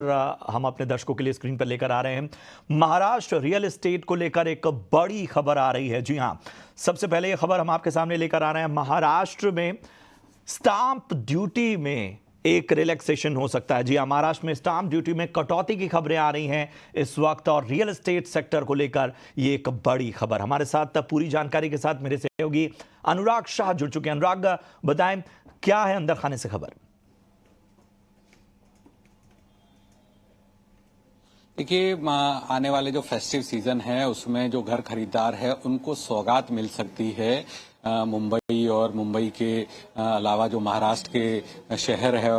हम अपने दर्शकों के लिए स्क्रीन पर लेकर आ रहे हैं। महाराष्ट्र रियल एस्टेट को लेकर एक बड़ी खबर आ रही है। जी हां, सबसे पहले यह खबर हम आपके सामने लेकर आ रहे हैं। महाराष्ट्र में स्टाम्प ड्यूटी में एक रिलैक्सेशन हो सकता है। जी हां, महाराष्ट्र में स्टाम्प ड्यूटी में कटौती की खबरें आ रही हैं इस वक्त, और रियल एस्टेट सेक्टर को लेकर ये एक बड़ी खबर। हमारे साथ पूरी जानकारी के साथ मेरे सहयोगी अनुराग शाह जुड़ चुके हैं। अनुराग, बताएं क्या है अंदर खाने से खबर। देखिए, आने वाले जो फेस्टिव सीजन है उसमें जो घर खरीदार है उनको सौगात मिल सकती है। मुंबई और मुंबई के अलावा जो महाराष्ट्र के शहर है,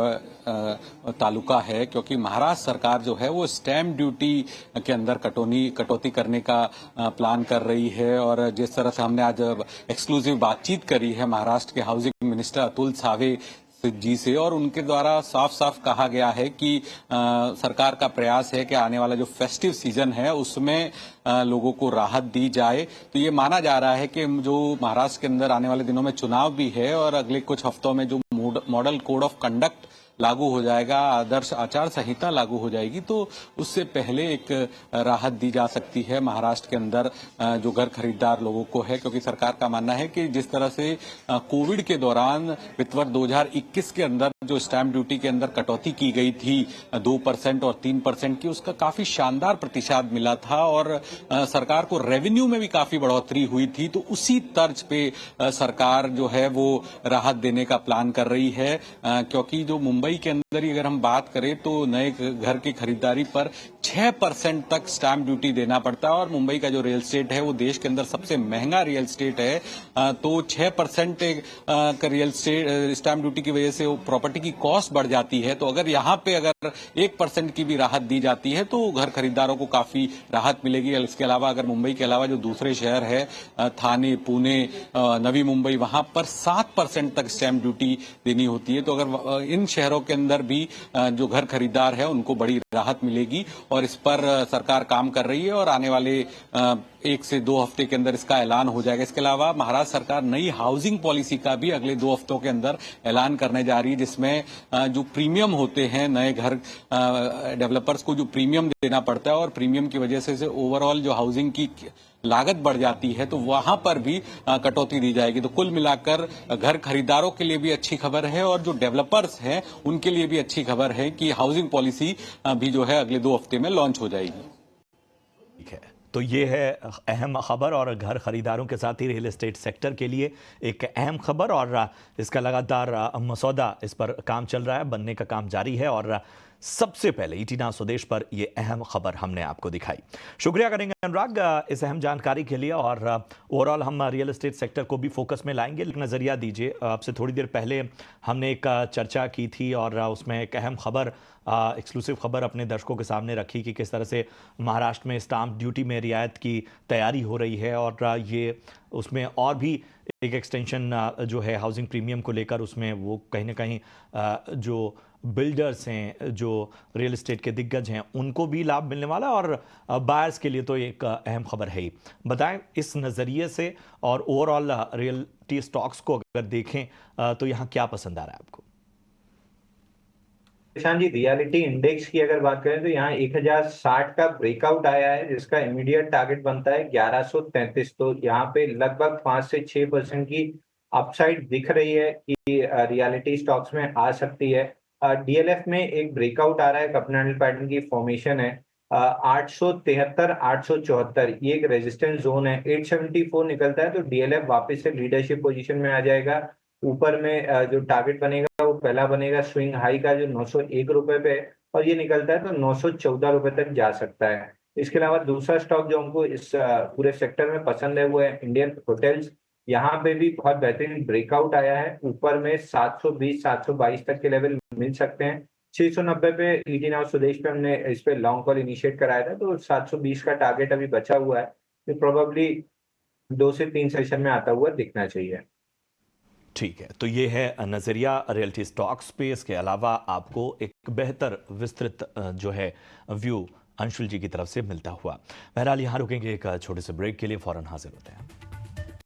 तालुका है, क्योंकि महाराष्ट्र सरकार जो है वो स्टैम्प ड्यूटी के अंदर कटौती करने का प्लान कर रही है। और जिस तरह से हमने आज एक्सक्लूसिव बातचीत करी है महाराष्ट्र के हाउसिंग मिनिस्टर अतुल सावे जी से, और उनके द्वारा साफ साफ कहा गया है कि सरकार का प्रयास है कि आने वाला जो फेस्टिव सीजन है उसमें लोगों को राहत दी जाए। तो ये माना जा रहा है कि जो महाराष्ट्र के अंदर आने वाले दिनों में चुनाव भी है और अगले कुछ हफ्तों में जो मॉडल कोड ऑफ कंडक्ट लागू हो जाएगा, आदर्श आचार संहिता लागू हो जाएगी, तो उससे पहले एक राहत दी जा सकती है महाराष्ट्र के अंदर जो घर खरीदार लोगों को है। क्योंकि सरकार का मानना है कि जिस तरह से कोविड के दौरान वित्त वर्ष 2021 के अंदर जो स्टैम्प ड्यूटी के अंदर कटौती की गई थी 2% और 3% की, उसका काफी शानदार प्रतिशत मिला था और सरकार को रेवेन्यू में भी काफी बढ़ोतरी हुई थी। तो उसी तर्ज पे सरकार जो है वो राहत देने का प्लान कर रही है। क्योंकि जो मुंबई के अंदर ही अगर हम बात करें तो नए घर की खरीदारी पर 6% तक स्टैम्प ड्यूटी देना पड़ता है, और मुंबई का जो रियल एस्टेट है वो देश के अंदर सबसे महंगा रियल एस्टेट है। तो 6% का रियल एस्टेट स्टैम्प ड्यूटी की वजह से प्रॉपर्टी की कॉस्ट बढ़ जाती है। तो अगर यहाँ पे अगर 1% की भी राहत दी जाती है तो घर खरीदारों को काफी राहत मिलेगी। इसके अलावा अगर मुंबई के अलावा जो दूसरे शहर है, थाने, पुणे, नवी मुंबई, वहां पर 7% तक स्टैम्प ड्यूटी देनी होती है। तो अगर इन शहरों के अंदर भी जो घर खरीदार है उनको बड़ी राहत मिलेगी, और इस पर सरकार काम कर रही है और आने वाले 1 से 2 हफ्ते के अंदर इसका ऐलान हो जाएगा। इसके अलावा महाराष्ट्र सरकार नई हाउसिंग पॉलिसी का भी अगले 2 हफ्तों के अंदर ऐलान करने जा रही है, जिसमें जो प्रीमियम होते हैं नए घर डेवलपर्स को जो प्रीमियम देना पड़ता है, और प्रीमियम की वजह से ओवरऑल जो हाउसिंग की लागत बढ़ जाती है, तो वहां पर भी कटौती दी जाएगी। तो कुल मिलाकर घर खरीदारों के लिए भी अच्छी खबर है और जो डेवलपर्स हैं उनके लिए भी अच्छी खबर है कि हाउसिंग पॉलिसी भी जो है अगले 2 हफ्ते में लॉन्च हो जाएगी। ठीक है, तो ये है अहम खबर, और घर खरीदारों के साथ ही रियल एस्टेट सेक्टर के लिए एक अहम खबर, और इसका लगातार मसौदा इस पर काम चल रहा है, बनने का काम जारी है। और सबसे पहले ईटी नाउ स्वदेश पर यह अहम खबर हमने आपको दिखाई। शुक्रिया करेंगे अनुराग इस अहम जानकारी के लिए, और ओवरऑल हम रियल एस्टेट सेक्टर को भी फोकस में लाएंगे। लेकिन नज़रिया दीजिए, आपसे थोड़ी देर पहले हमने एक चर्चा की थी और उसमें एक अहम खबर, एक्सक्लूसिव खबर अपने दर्शकों के सामने रखी कि किस तरह से महाराष्ट्र में स्टाम्प ड्यूटी में रियायत की तैयारी हो रही है, और ये उसमें और भी एक एक्सटेंशन जो है हाउसिंग प्रीमियम को लेकर, उसमें वो कहीं ना कहीं जो बिल्डर्स हैं, जो रियल एस्टेट के दिग्गज हैं, उनको भी लाभ मिलने वाला है, और बायर्स के लिए तो एक अहम खबर है ही। बताएं इस नज़रिए से, और ओवरऑल रियल्टी स्टॉक्स को अगर देखें तो यहाँ क्या पसंद आ रहा है आपको? प्रशांत जी, रियलिटी इंडेक्स की अगर बात करें तो यहाँ 1060 का ब्रेकआउट आया है, जिसका इमीडिएट टारगेट बनता है 1133। तो यहाँ पे लगभग 5 से 6% की अपसाइड दिख रही है कि रियलिटी स्टॉक्स में आ सकती है। डीएलएफ में एक ब्रेकआउट आ रहा है, कॉन्टिनेंटल पैटर्न की फॉर्मेशन है। 873, 874 ये एक रेजिस्टेंस जोन है। 874 निकलता है तो डीएलएफ वापस से लीडरशिप पोजीशन में आ जाएगा। ऊपर में जो टारगेट बनेगा वो पहला बनेगा स्विंग हाई का, जो 901 रुपए पे है, और ये निकलता है तो 914 रुपए तक जा सकता है। इसके अलावा दूसरा स्टॉक जो हमको इस पूरे सेक्टर में पसंद है वो है इंडियन होटल्स। यहाँ पे भी बहुत बेहतरीन ब्रेकआउट आया है, ऊपर में 720, 722 तक के लेवल मिल सकते हैं। 690 पे ईटी नाउ स्वदेश पे हमने इस पे लॉन्ग कॉल इनिशिएट कराया था, तो 720 का टारगेट अभी बचा हुआ है, तो प्रोबेबली 2 से 3 सेशन में आता हुआ दिखना चाहिए। ठीक है, तो ये है नज़रिया रियल्टी स्टॉक्स पे। इसके अलावा आपको एक बेहतर विस्तृत जो है व्यू अंशुल जी की तरफ से मिलता हुआ। बहरहाल यहाँ रुकेंगे एक छोटे से ब्रेक के लिए, फौरन हाजिर होते हैं।